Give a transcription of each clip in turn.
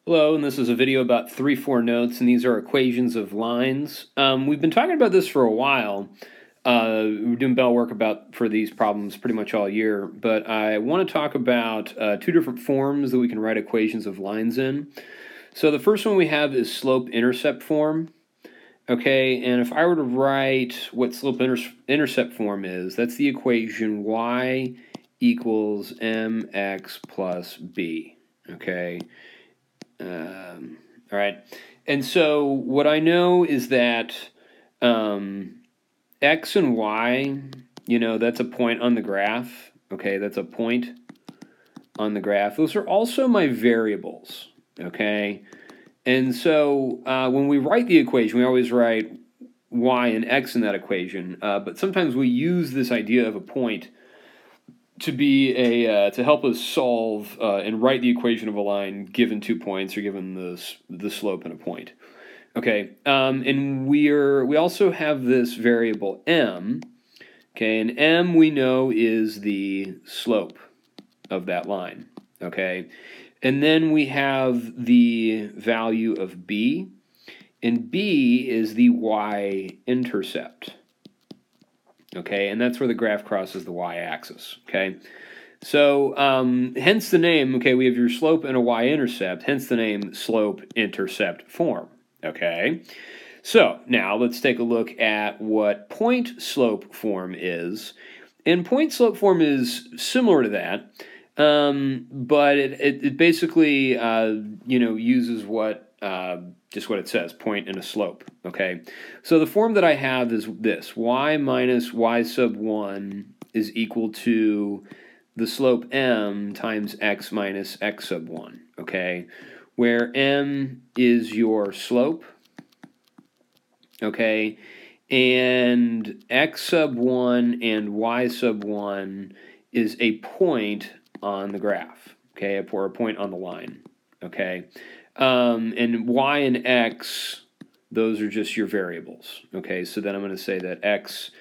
Hello, and this is a video about 3-4 notes, and these are equations of lines. We've been talking about this for a while. We're doing bell work for these problems pretty much all year, but I want to talk about two different forms that we can write equations of lines in. So the first one we have is slope-intercept form. Okay, and if I were to write what slope-intercept form is, that's the equation y equals mx plus b. Okay. All right, and so what I know is that x and y, that's a point on the graph. Okay, that's a point on the graph. Those are also my variables. Okay, and so when we write the equation, we always write y and x in that equation, but sometimes we use this idea of a point to be to help us solve and write the equation of a line given 2 points or given the slope and a point. Okay, and we also have this variable m. Okay, and m we know is the slope of that line. Okay, and then we have the value of b, and b is the y-intercept. Okay, and that's where the graph crosses the y-axis. Okay, so hence the name. Okay, we have your slope and a y-intercept. Hence the name slope-intercept form. Okay, so now let's take a look at what point-slope form is. And point-slope form is similar to that, but it basically uses just what it says, point and a slope. Okay, so the form that I have is this: y minus y sub 1 is equal to the slope m times x minus x sub 1. Okay, where m is your slope. Okay, and x sub 1 and y sub 1 is a point on the graph. Okay, or a point on the line. Okay. And y and x, those are just your variables. Okay, so then I'm going to say that x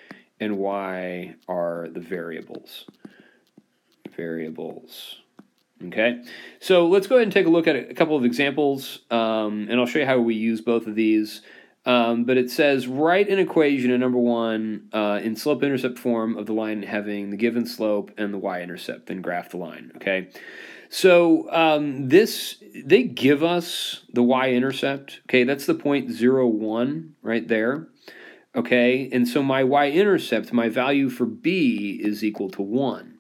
and y are the variables. Okay, so let's go ahead and take a look at a couple of examples, and I'll show you how we use both of these. But it says, write an equation in number 1 in slope-intercept form of the line having the given slope and the y-intercept, then graph the line. Okay. So they give us the y-intercept. Okay, that's the point 0, 1 right there. Okay, and so my y-intercept, my value for b is equal to 1.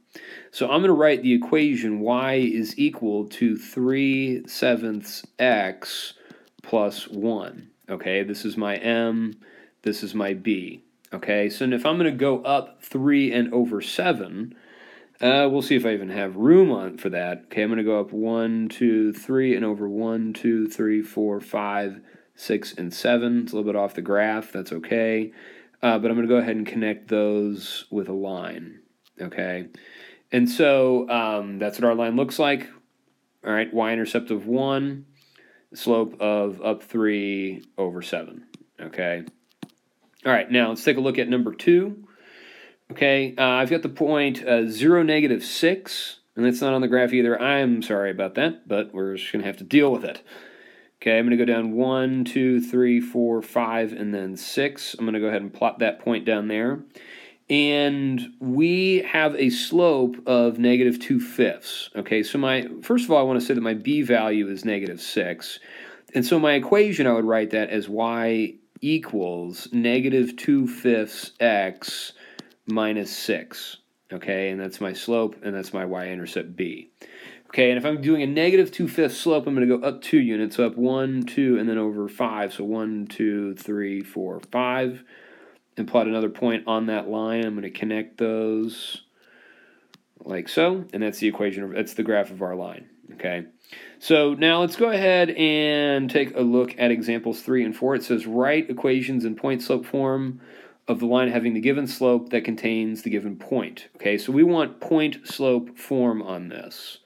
So I'm going to write the equation y is equal to 3/7 x plus 1. Okay, this is my m, this is my b. Okay, so if I'm going to go up 3 and over 7, we'll see if I even have room for that. Okay, I'm going to go up 1, 2, 3, and over 1, 2, 3, 4, 5, 6, and 7. It's a little bit off the graph. That's okay. But I'm going to go ahead and connect those with a line. Okay, and so that's what our line looks like. All right, y-intercept of 1, slope of up 3 over 7. Okay. All right, now let's take a look at number 2. Okay, I've got the point 0, negative 6, and that's not on the graph either. I'm sorry about that, but we're just going to have to deal with it. Okay, I'm going to go down 1, 2, 3, 4, 5, and then 6. I'm going to go ahead and plot that point down there. And we have a slope of negative 2/5. Okay, so first of all, I want to say that my b value is negative 6. And so my equation, I would write that as y equals negative 2/5 x minus 6, okay, and that's my slope, and that's my y-intercept b. Okay, and if I'm doing a negative 2/5 slope, I'm going to go up 2 units, so up 1, 2, and then over 5, so 1, 2, 3, 4, 5, and plot another point on that line. I'm going to connect those like so, and that's the equation, that's the graph of our line, okay. So now let's go ahead and take a look at examples 3 and 4. It says, write equations in point-slope form of the line having the given slope that contains the given point. Okay, so we want point-slope form on this.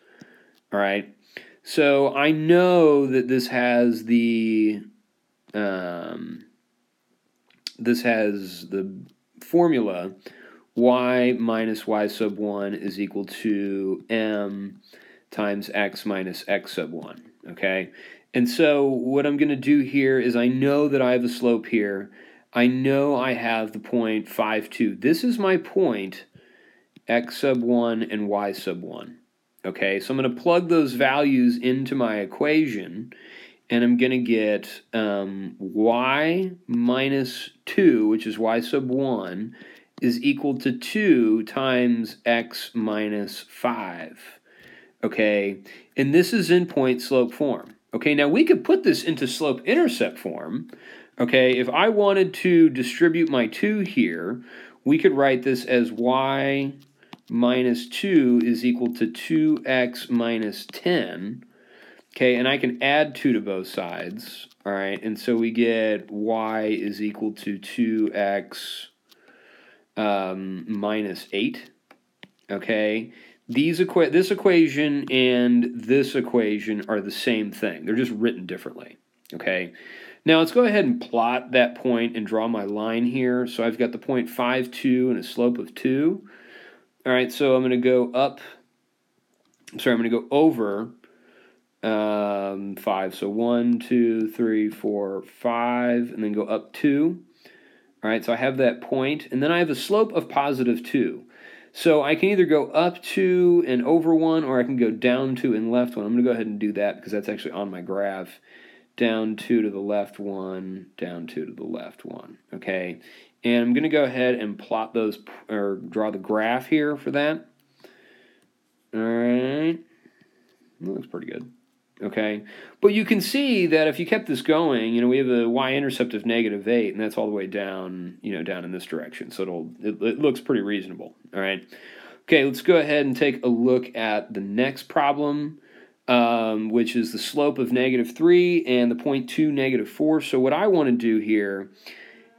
All right, so I know that this has the formula y minus y sub 1 is equal to m times x minus x sub 1. okay? And so what I'm going to do here is I know that I have a slope here. I know I have the point 5, 2. This is my point, x sub 1 and y sub 1. Okay, so I'm going to plug those values into my equation, and I'm going to get y minus 2, which is y sub 1, is equal to 2 times x minus 5. Okay, and this is in point-slope form. Okay, now we could put this into slope-intercept form. Okay, if I wanted to distribute my 2 here, we could write this as y minus 2 is equal to 2x minus 10. Okay, and I can add 2 to both sides. All right, and so we get y is equal to 2x minus 8. Okay, this equation and this equation are the same thing. They're just written differently. Okay, now let's go ahead and plot that point and draw my line here. So I've got the point 5, 2 and a slope of 2. All right, so I'm going to go up. Sorry, I'm going to go over 5. So 1, 2, 3, 4, 5, and then go up 2. All right, so I have that point, and then I have a slope of positive 2. So I can either go up 2 and over 1, or I can go down 2 and left 1. I'm going to go ahead and do that because that's actually on my graph. Down 2 to the left 1, down 2 to the left 1. Okay, and I'm going to go ahead and plot those, or draw the graph here for that. All right, that looks pretty good. Okay, but you can see that if you kept this going, we have a y-intercept of negative 8, and that's all the way down, down in this direction. So it looks pretty reasonable. All right. Okay, let's go ahead and take a look at the next problem, which is the slope of negative 3 and the point 2, negative 4. So what I want to do here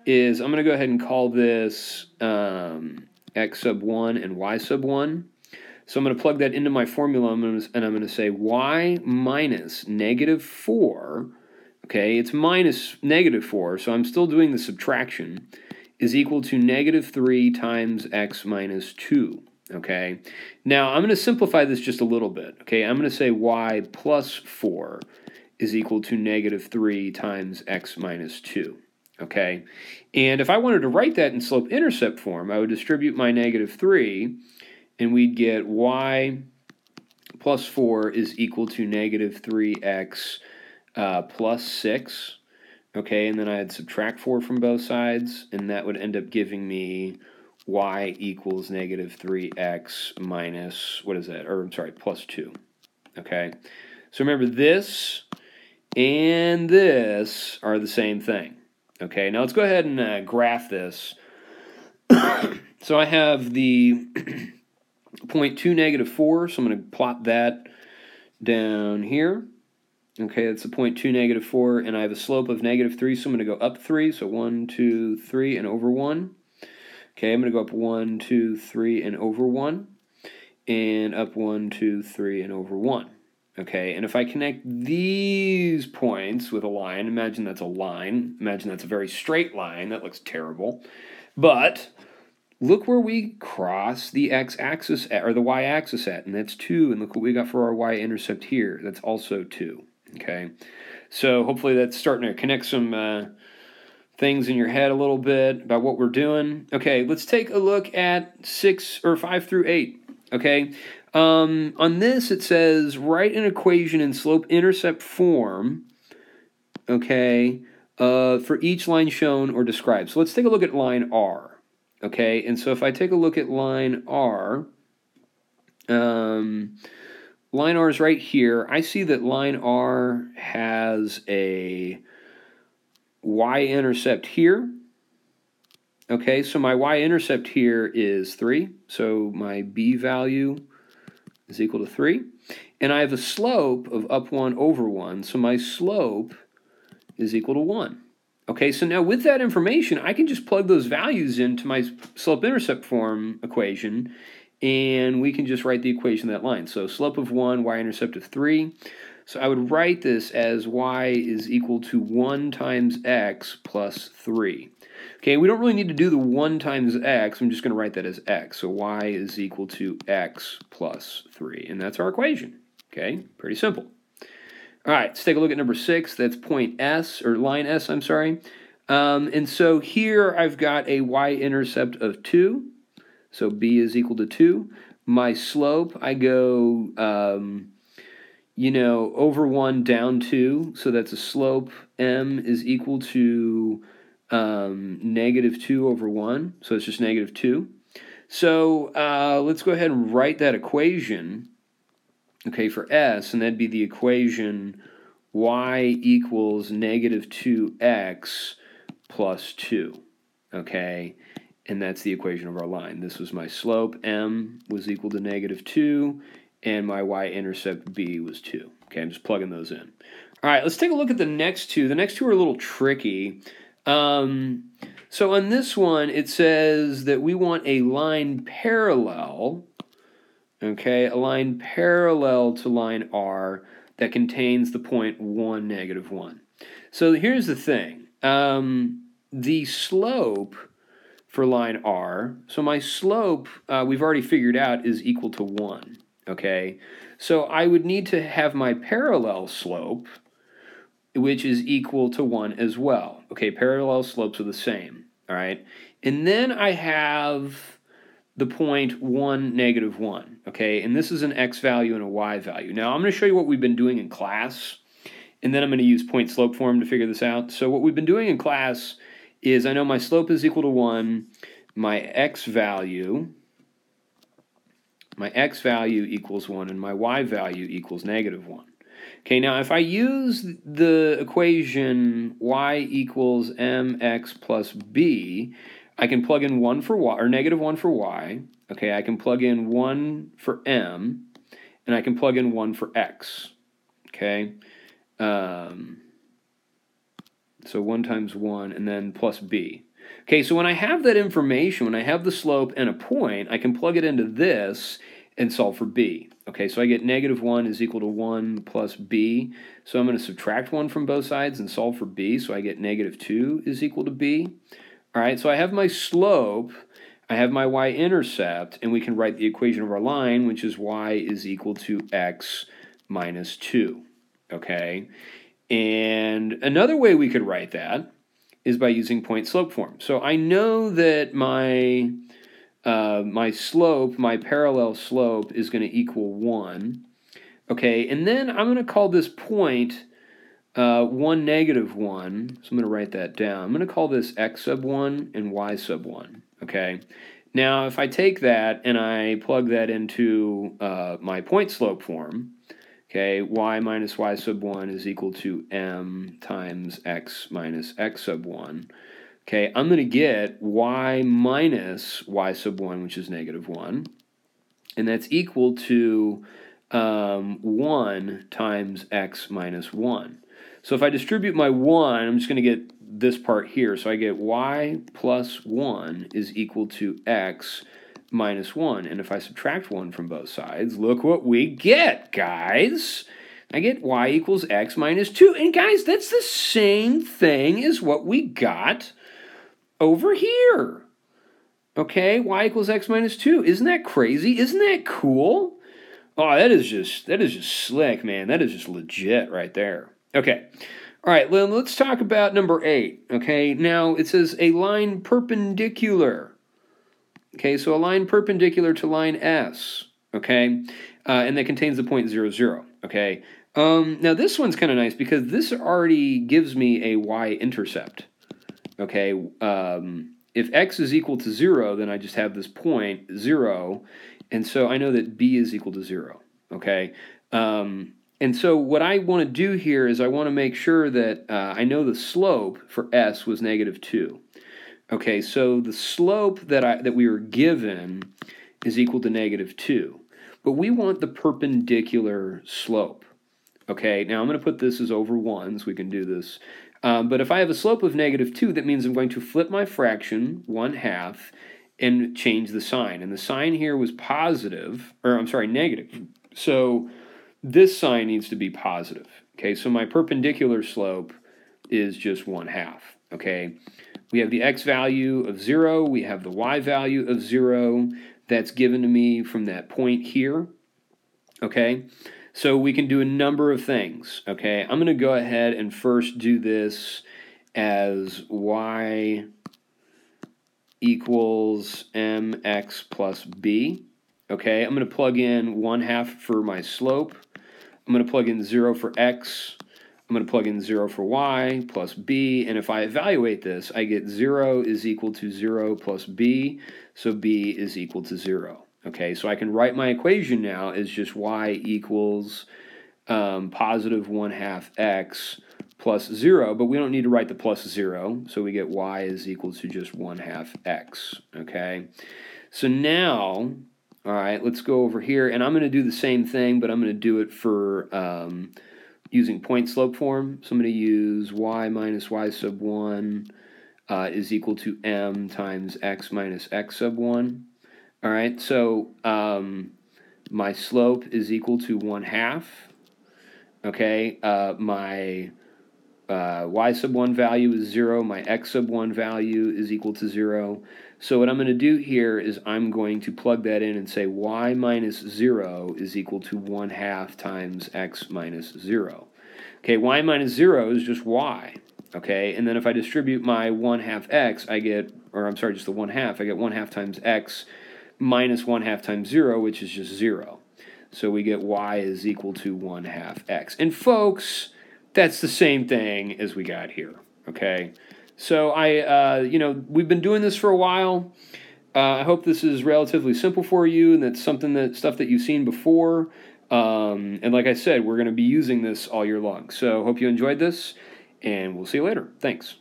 is I'm going to go ahead and call this x sub 1 and y sub 1. So I'm going to plug that into my formula, and I'm going to say y minus negative 4, okay, it's minus negative 4, so I'm still doing the subtraction, is equal to negative 3 times x minus 2, okay? Now, I'm going to simplify this just a little bit, okay? I'm going to say y plus 4 is equal to negative 3 times x minus 2, okay? And if I wanted to write that in slope-intercept form, I would distribute my negative 3, and we'd get y plus 4 is equal to negative 3x plus 6. Okay, and then I'd subtract 4 from both sides, and that would end up giving me y equals negative 3x minus, plus 2. Okay, so remember this and this are the same thing. Okay, now let's go ahead and graph this. So I have the point 2, negative 4, so I'm going to plot that down here. Okay, that's the point 2, negative 4, and I have a slope of negative 3, so I'm going to go up 3, so 1, 2, 3, and over 1. Okay, I'm going to go up 1, 2, 3, and over 1, and up 1, 2, 3, and over 1. Okay, and if I connect these points with a line, imagine that's a line, imagine that's a very straight line, that looks terrible, but look where we cross the x-axis at, or the y-axis at, and that's 2, and look what we got for our y-intercept here, that's also 2, okay? So hopefully that's starting to connect some things in your head a little bit about what we're doing. Okay, let's take a look at 5 through 8, okay? On this it says, write an equation in slope-intercept form, okay, for each line shown or described. So let's take a look at line R. Okay, and so if I take a look at line R, line R is right here. I see that line R has a y-intercept here. Okay, so my y-intercept here is 3, so my b value is equal to 3. And I have a slope of up 1 over 1, so my slope is equal to 1. Okay, so now with that information, I can just plug those values into my slope-intercept form equation, and we can just write the equation of that line. So slope of 1, y-intercept of 3. So I would write this as y is equal to 1 times x plus 3. Okay, we don't really need to do the 1 times x. I'm just going to write that as x. So y is equal to x plus 3, and that's our equation. Okay, pretty simple. All right, let's take a look at number 6. That's point S, or line S, I'm sorry. And so here I've got a y-intercept of 2. So b is equal to 2. My slope, I go, over 1 down 2. So that's a slope m is equal to negative 2 over 1. So it's just negative 2. So let's go ahead and write that equation, okay, for S, and that'd be the equation y equals negative 2x plus 2, okay? And that's the equation of our line. This was my slope, m was equal to negative 2, and my y-intercept b was 2. Okay, I'm just plugging those in. All right, let's take a look at the next two. The next two are a little tricky. So on this one, it says that we want a line parallel, okay, a line parallel to line R that contains the point 1, negative 1. So here's the thing. The slope for line R, so my slope, we've already figured out, is equal to 1, okay? So I would need to have my parallel slope, which is equal to 1 as well. Okay, parallel slopes are the same, all right? And then I have the point 1, negative 1, okay? And this is an x value and a y value. Now, I'm going to show you what we've been doing in class, and then I'm going to use point slope form to figure this out. So what we've been doing in class is I know my slope is equal to 1, my x value equals 1, and my y value equals negative 1. Okay, now if I use the equation y equals mx plus b, I can plug in 1 for y, or negative 1 for y. Okay, I can plug in 1 for m, and I can plug in 1 for x. Okay, so 1 times 1, and then plus b. Okay, so when I have that information, when I have the slope and a point, I can plug it into this and solve for b. Okay, so I get negative 1 is equal to 1 plus b. So I'm going to subtract 1 from both sides and solve for b. So I get negative 2 is equal to b. All right, so I have my slope, I have my y-intercept, and we can write the equation of our line, which is y is equal to x minus 2. Okay, and another way we could write that is by using point slope form. So I know that my slope, my parallel slope, is going to equal 1. Okay, and then I'm going to call this point 1, negative 1. So I'm going to write that down. I'm going to call this x sub 1 and y sub 1. Okay, now if I take that and I plug that into my point slope form, okay, y minus y sub 1 is equal to m times x minus x sub 1. Okay, I'm going to get y minus y sub 1, which is negative 1. And that's equal to 1 times x minus 1. So if I distribute my 1, I'm just going to get this part here. So I get y plus 1 is equal to x minus 1. And if I subtract 1 from both sides, look what we get, guys. I get y equals x minus 2. And guys, that's the same thing as what we got over here. Okay, y equals x minus 2. Isn't that crazy? Isn't that cool? Oh, that is just slick, man. That is just legit right there. Okay. All right, let's talk about number 8. Okay, now it says a line perpendicular. Okay, so a line perpendicular to line S. Okay, and that contains the point 0, 0. Okay, now this one's kind of nice because this already gives me a y-intercept. Okay, if x is equal to 0, then I just have this point 0, and so I know that b is equal to 0. Okay, and so what I want to do here is I want to make sure that I know the slope for s was negative 2. Okay, so the slope that we were given is equal to negative 2, but we want the perpendicular slope. Okay, now I'm going to put this as over 1 so we can do this. But if I have a slope of negative 2, that means I'm going to flip my fraction 1/2 and change the sign. And the sign here was positive, or I'm sorry, negative. So this sign needs to be positive. Okay, so my perpendicular slope is just 1/2. Okay, we have the x value of 0. We have the y value of 0. That's given to me from that point here. Okay, So we can do a number of things, okay? I'm going to go ahead and first do this as y equals mx plus b, okay? I'm going to plug in 1/2 for my slope. I'm going to plug in 0 for x. I'm going to plug in 0 for y plus b, and if I evaluate this, I get 0 is equal to 0 plus b, so b is equal to 0. Okay, so I can write my equation now as just y equals positive 1/2 x plus 0, but we don't need to write the plus 0, so we get y is equal to just 1/2 x, okay? So now, all right, let's go over here, and I'm going to do the same thing, but I'm going to do it for using point slope form. So I'm going to use y minus y sub 1 is equal to m times x minus x sub 1. All right, so my slope is equal to 1/2. Okay, my y sub 1 value is 0. My x sub 1 value is equal to 0. So what I'm going to do here is I'm going to plug that in and say y minus 0 is equal to 1/2 times x minus 0. Okay, y minus 0 is just y. Okay, and then if I distribute my 1/2 x, I get, or I'm sorry, just the 1/2, I get 1/2 times x minus 1/2 times 0, which is just 0. So we get y is equal to 1/2 x. And folks, that's the same thing as we got here, okay? So we've been doing this for a while. I hope this is relatively simple for you, and that's stuff that you've seen before. And like I said, we're going to be using this all year long. So hope you enjoyed this, and we'll see you later. Thanks.